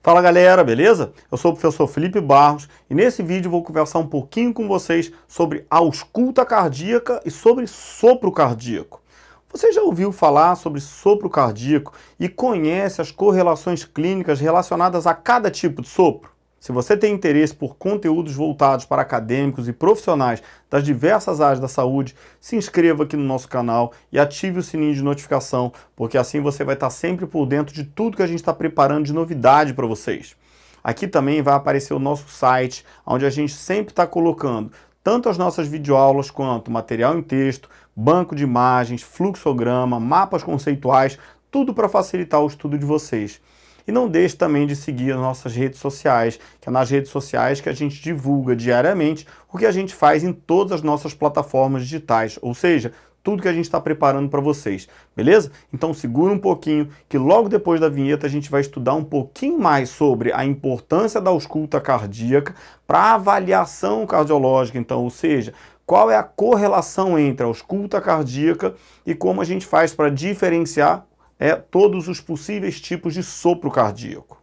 Fala galera, beleza? Eu sou o professor Felipe Barros e nesse vídeo vou conversar um pouquinho com vocês sobre ausculta cardíaca e sobre sopro cardíaco. Você já ouviu falar sobre sopro cardíaco e conhece as correlações clínicas relacionadas a cada tipo de sopro? Se você tem interesse por conteúdos voltados para acadêmicos e profissionais das diversas áreas da saúde, se inscreva aqui no nosso canal e ative o sininho de notificação, porque assim você vai estar sempre por dentro de tudo que a gente está preparando de novidade para vocês. Aqui também vai aparecer o nosso site, onde a gente sempre está colocando tanto as nossas videoaulas quanto material em texto, banco de imagens, fluxograma, mapas conceituais, tudo para facilitar o estudo de vocês. E não deixe também de seguir as nossas redes sociais, que é nas redes sociais que a gente divulga diariamente o que a gente faz em todas as nossas plataformas digitais, ou seja, tudo que a gente está preparando para vocês, beleza? Então segura um pouquinho, que logo depois da vinheta a gente vai estudar um pouquinho mais sobre a importância da ausculta cardíaca para avaliação cardiológica, então, ou seja, qual é a correlação entre a ausculta cardíaca e como a gente faz para diferenciar todos os possíveis tipos de sopro cardíaco.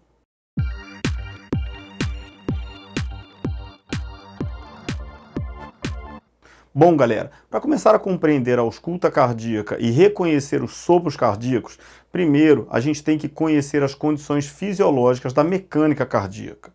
Bom, galera, para começar a compreender a ausculta cardíaca e reconhecer os sopros cardíacos, primeiro a gente tem que conhecer as condições fisiológicas da mecânica cardíaca.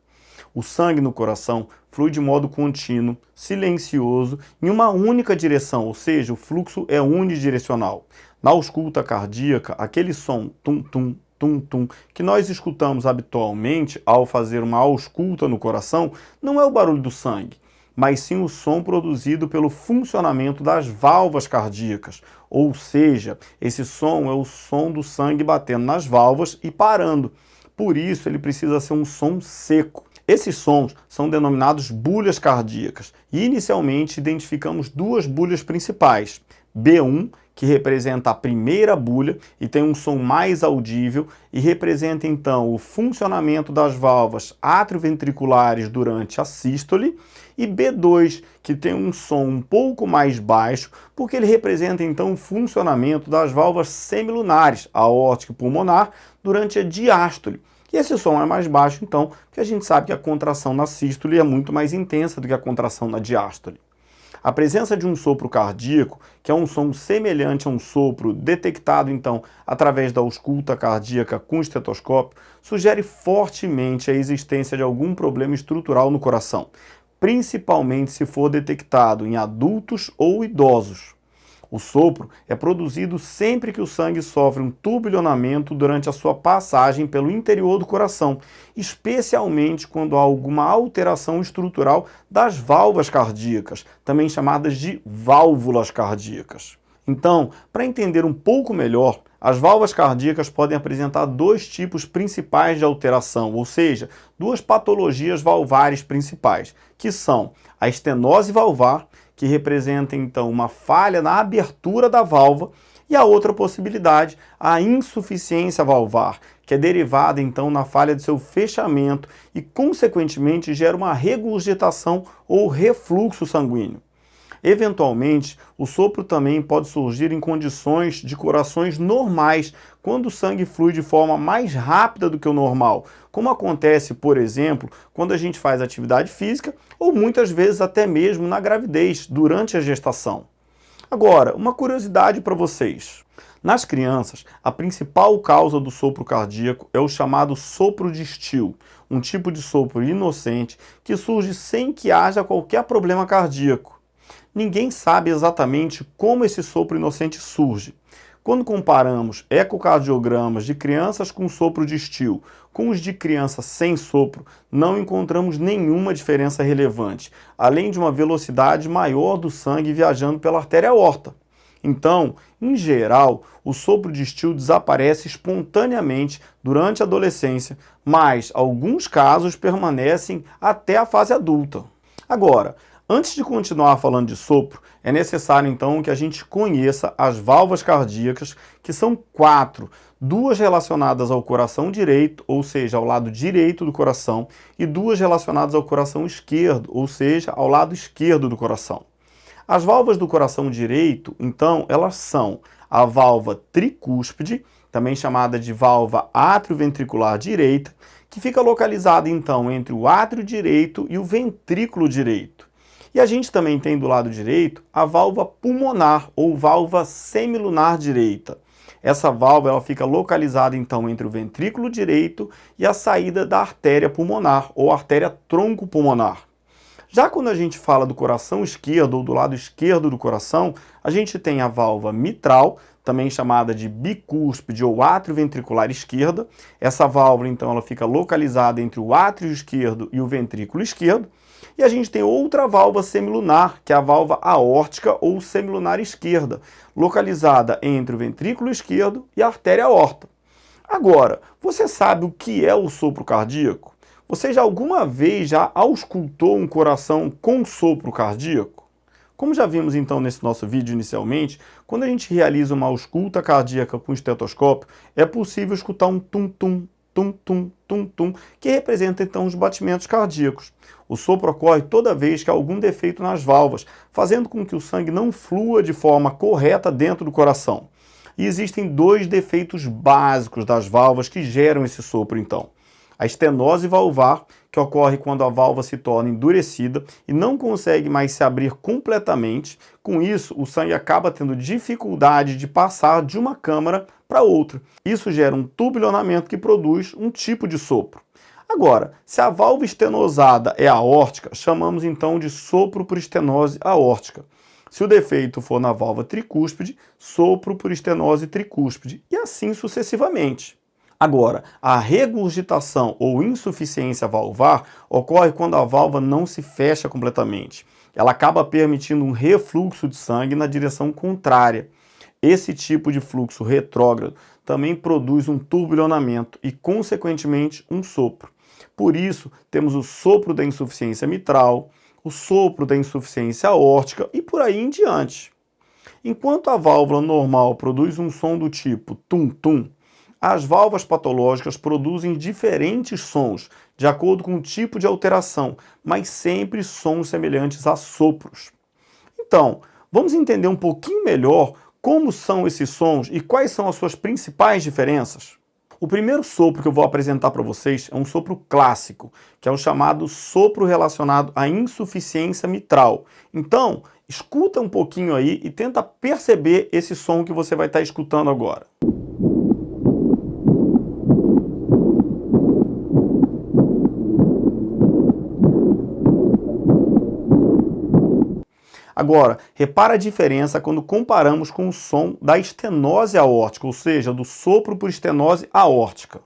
O sangue no coração flui de modo contínuo, silencioso, em uma única direção, ou seja, o fluxo é unidirecional. Na ausculta cardíaca, aquele som tum-tum, tum-tum, que nós escutamos habitualmente ao fazer uma ausculta no coração, não é o barulho do sangue, mas sim o som produzido pelo funcionamento das válvulas cardíacas. Ou seja, esse som é o som do sangue batendo nas válvulas e parando. Por isso, ele precisa ser um som seco. Esses sons são denominados bulhas cardíacas e inicialmente identificamos duas bulhas principais. B1, que representa a primeira bulha e tem um som mais audível e representa então o funcionamento das válvulas atrioventriculares durante a sístole, e B2, que tem um som um pouco mais baixo, porque ele representa então o funcionamento das válvulas semilunares, aórtica e pulmonar, durante a diástole. E esse som é mais baixo, então, porque a gente sabe que a contração na sístole é muito mais intensa do que a contração na diástole. A presença de um sopro cardíaco, que é um som semelhante a um sopro detectado, então, através da ausculta cardíaca com estetoscópio, sugere fortemente a existência de algum problema estrutural no coração, principalmente se for detectado em adultos ou idosos. O sopro é produzido sempre que o sangue sofre um turbilhonamento durante a sua passagem pelo interior do coração, especialmente quando há alguma alteração estrutural das válvulas cardíacas, também chamadas de válvulas cardíacas. Então, para entender um pouco melhor, as válvulas cardíacas podem apresentar dois tipos principais de alteração, ou seja, duas patologias valvares principais, que são a estenose valvar, que representa então uma falha na abertura da válvula, e a outra possibilidade, a insuficiência valvar, que é derivada então na falha de seu fechamento e consequentemente gera uma regurgitação ou refluxo sanguíneo. Eventualmente, o sopro também pode surgir em condições de corações normais, quando o sangue flui de forma mais rápida do que o normal, como acontece, por exemplo, quando a gente faz atividade física ou muitas vezes até mesmo na gravidez, durante a gestação. Agora, uma curiosidade para vocês. Nas crianças, a principal causa do sopro cardíaco é o chamado sopro de Still, um tipo de sopro inocente que surge sem que haja qualquer problema cardíaco. Ninguém sabe exatamente como esse sopro inocente surge. Quando comparamos ecocardiogramas de crianças com sopro de Still com os de crianças sem sopro, não encontramos nenhuma diferença relevante, além de uma velocidade maior do sangue viajando pela artéria aorta. Então, em geral, o sopro de Still desaparece espontaneamente durante a adolescência, mas alguns casos permanecem até a fase adulta. Agora, antes de continuar falando de sopro, é necessário então que a gente conheça as válvulas cardíacas, que são 4, duas relacionadas ao coração direito, ou seja, ao lado direito do coração, e duas relacionadas ao coração esquerdo, ou seja, ao lado esquerdo do coração. As válvulas do coração direito, então, elas são a válvula tricúspide, também chamada de válvula atrioventricular direita, que fica localizada então entre o átrio direito e o ventrículo direito. E a gente também tem do lado direito a válvula pulmonar ou válvula semilunar direita. Essa válvula ela fica localizada então entre o ventrículo direito e a saída da artéria pulmonar ou artéria tronco-pulmonar. Já quando a gente fala do coração esquerdo ou do lado esquerdo do coração, a gente tem a válvula mitral, também chamada de bicúspide ou átrio ventricular esquerda. Essa válvula então ela fica localizada entre o átrio esquerdo e o ventrículo esquerdo. E a gente tem outra válvula semilunar, que é a válvula aórtica ou semilunar esquerda, localizada entre o ventrículo esquerdo e a artéria aorta. Agora, você sabe o que é o sopro cardíaco? Você já alguma vez auscultou um coração com sopro cardíaco? Como já vimos então nesse nosso vídeo inicialmente, quando a gente realiza uma ausculta cardíaca com estetoscópio, é possível escutar um tum-tum, tum-tum, tum-tum, que representa então os batimentos cardíacos. O sopro ocorre toda vez que há algum defeito nas válvulas, fazendo com que o sangue não flua de forma correta dentro do coração. E existem dois defeitos básicos das válvulas que geram esse sopro então. A estenose valvar, que ocorre quando a válvula se torna endurecida e não consegue mais se abrir completamente. Com isso, o sangue acaba tendo dificuldade de passar de uma câmara para outra. Isso gera um turbulionamento que produz um tipo de sopro. Agora, se a válvula estenosada é aórtica, chamamos então de sopro por estenose aórtica. Se o defeito for na válvula tricúspide, sopro por estenose tricúspide, e assim sucessivamente. Agora, a regurgitação ou insuficiência valvar ocorre quando a válvula não se fecha completamente. Ela acaba permitindo um refluxo de sangue na direção contrária. Esse tipo de fluxo retrógrado também produz um turbulionamento e, consequentemente, um sopro. Por isso, temos o sopro da insuficiência mitral, o sopro da insuficiência aórtica e por aí em diante. Enquanto a válvula normal produz um som do tipo tum-tum, as válvulas patológicas produzem diferentes sons, de acordo com o tipo de alteração, mas sempre sons semelhantes a sopros. Então, vamos entender um pouquinho melhor como são esses sons e quais são as suas principais diferenças? O primeiro sopro que eu vou apresentar para vocês é um sopro clássico, que é o chamado sopro relacionado à insuficiência mitral. Então, escuta um pouquinho aí e tenta perceber esse som que você vai estar escutando agora. Agora, repara a diferença quando comparamos com o som da estenose aórtica, ou seja, do sopro por estenose aórtica.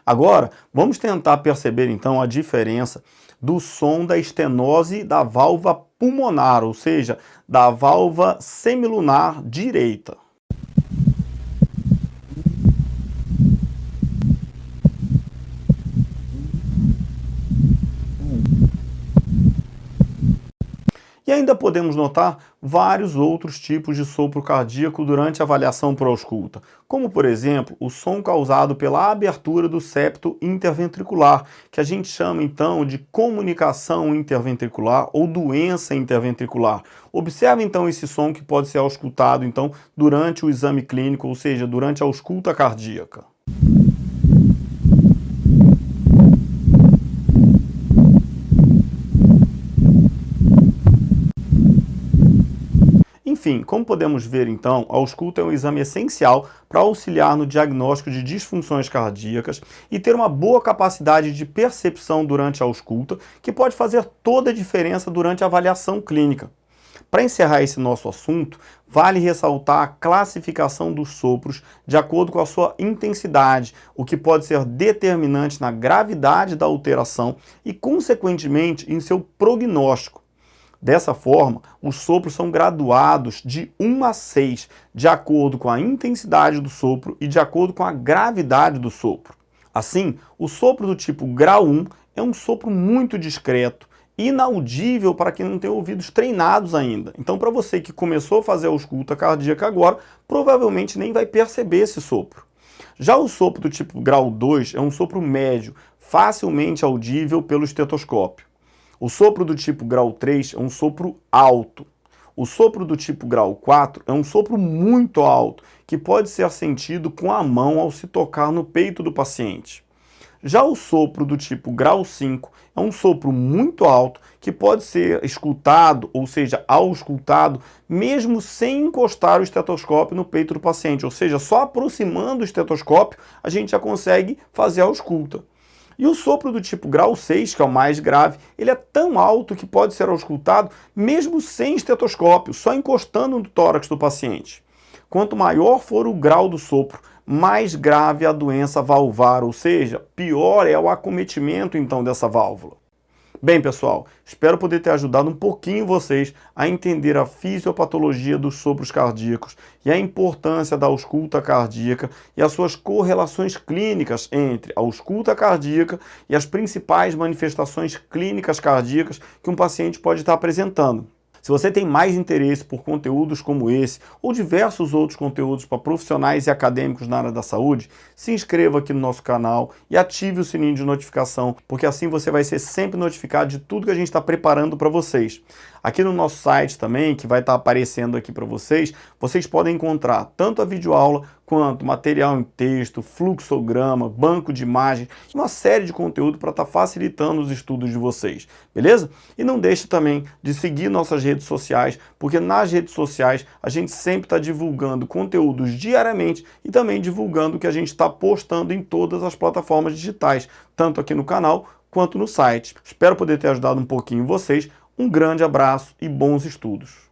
Agora, vamos tentar perceber então a diferença do som da estenose da válvula pulmonar, ou seja, da válvula semilunar direita. E ainda podemos notar vários outros tipos de sopro cardíaco durante a avaliação por ausculta, como por exemplo o som causado pela abertura do septo interventricular, que a gente chama então de comunicação interventricular ou doença interventricular. Observe então esse som que pode ser auscultado então durante o exame clínico, ou seja, durante a ausculta cardíaca. Enfim, como podemos ver então, a ausculta é um exame essencial para auxiliar no diagnóstico de disfunções cardíacas e ter uma boa capacidade de percepção durante a ausculta, que pode fazer toda a diferença durante a avaliação clínica. Para encerrar esse nosso assunto, vale ressaltar a classificação dos sopros de acordo com a sua intensidade, o que pode ser determinante na gravidade da alteração e, consequentemente, em seu prognóstico. Dessa forma, os sopros são graduados de 1 a 6, de acordo com a intensidade do sopro e de acordo com a gravidade do sopro. Assim, o sopro do tipo grau 1 é um sopro muito discreto, inaudível para quem não tem ouvidos treinados ainda. Então, para você que começou a fazer a ausculta cardíaca agora, provavelmente nem vai perceber esse sopro. Já o sopro do tipo grau 2 é um sopro médio, facilmente audível pelo estetoscópio. O sopro do tipo grau 3 é um sopro alto. O sopro do tipo grau 4 é um sopro muito alto, que pode ser sentido com a mão ao se tocar no peito do paciente. Já o sopro do tipo grau 5 é um sopro muito alto que pode ser escutado, ou seja, auscultado, mesmo sem encostar o estetoscópio no peito do paciente, ou seja, só aproximando o estetoscópio a gente já consegue fazer a ausculta. E o sopro do tipo grau 6, que é o mais grave, ele é tão alto que pode ser auscultado mesmo sem estetoscópio, só encostando no tórax do paciente. Quanto maior for o grau do sopro, mais grave a doença valvar, ou seja, pior é o acometimento então dessa válvula. Bem, pessoal, espero poder ter ajudado um pouquinho vocês a entender a fisiopatologia dos sopros cardíacos e a importância da ausculta cardíaca e as suas correlações clínicas entre a ausculta cardíaca e as principais manifestações clínicas cardíacas que um paciente pode estar apresentando. Se você tem mais interesse por conteúdos como esse ou diversos outros conteúdos para profissionais e acadêmicos na área da saúde, se inscreva aqui no nosso canal e ative o sininho de notificação, porque assim você vai ser sempre notificado de tudo que a gente está preparando para vocês. Aqui no nosso site também, que vai estar aparecendo aqui para vocês, vocês podem encontrar tanto a videoaula quanto material em texto, fluxograma, banco de imagens, uma série de conteúdo para estar facilitando os estudos de vocês, beleza? E não deixe também de seguir nossas redes sociais, porque nas redes sociais a gente sempre está divulgando conteúdos diariamente e também divulgando o que a gente está postando em todas as plataformas digitais, tanto aqui no canal quanto no site. Espero poder ter ajudado um pouquinho vocês. Um grande abraço e bons estudos!